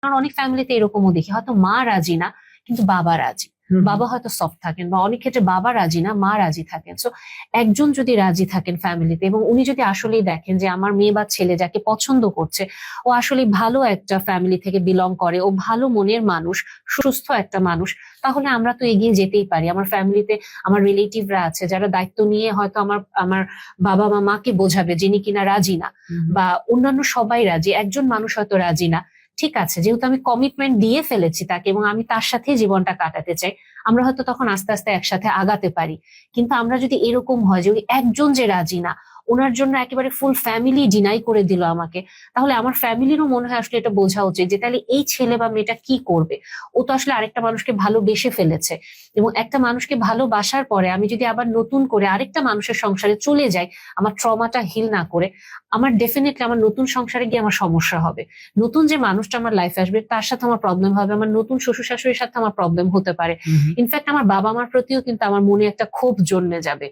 কারণ অনেক ফ্যামিলিতে এরকমও দেখি, হয়তো মা রাজি না কিন্তু বাবা রাজি। বাবা হয়তো সফট থাকেন, বা অনেক ক্ষেত্রে বাবা রাজি না মা রাজি থাকেন। সো একজন যদি রাজি থাকেন ফ্যামিলিতে, এবং উনি যদি আসলেই দেখেন যে আমার মেয়ে বা ছেলে যাকে পছন্দ করছে ও আসলে ভালো একটা ফ্যামিলি থেকে বিলং করে, ও ভালো মনের মানুষ, সুস্থ একটা মানুষ, তাহলে আমরা তো এগিয়ে যেতেই পারি। আমার ফ্যামিলিতে আমার রিলেটিভরা আছে যারা দায়িত্ব নিয়ে হয়তো আমার আমার বাবা মা মাকে বোঝাবে, যিনি কিনা রাজি না, বা অন্যান্য সবাই রাজি, একজন মানুষ হয়তো রাজি না। ঠিক আছে, যেহেতু আমি কমিটমেন্ট দিয়ে ফেলেছি তাকে এবং আমি তার সাথে জীবনটা কাটাতে চাই, আমরা হয়তো তখন আস্তে আস্তে একসাথে আগাতে পারি। কিন্তু আমরা যদি এরকম হয় যে ওই একজন যে রাজি না, ওনার জন্য একেবারে ফুল ফ্যামিলি ডিনাই করে দিল আমাকে, তাহলে আমার ফ্যামিলিরও মনে হয় আসলে এটা বোঝা উচিত যে তাহলে এই ছেলে বা মেয়েটা কি করবে। ও তো আসলে আরেকটা মানুষকে ভালোবেসে ফেলেছে, এবং একটা মানুষকে ভালোবাসার পরে আমি যদি আবার নতুন করে আরেকটা মানুষের সংসারে চলে যাই, আমার ট্রমাটা হিল না করে, আমার ডেফিনেটলি আমার নতুন সংসারে গিয়ে আমার সমস্যা হবে। নতুন যে মানুষটা আমার লাইফে আসবে তার সাথে আমার প্রবলেম হবে, আমার নতুন শ্বশুর শাশুড়ির সাথে আমার প্রবলেম হতে পারে। ইনফ্যাক্ট আমার বাবা মার প্রতিও কিন্তু আমার মনে একটা ক্ষোভ জন্মে যাবে।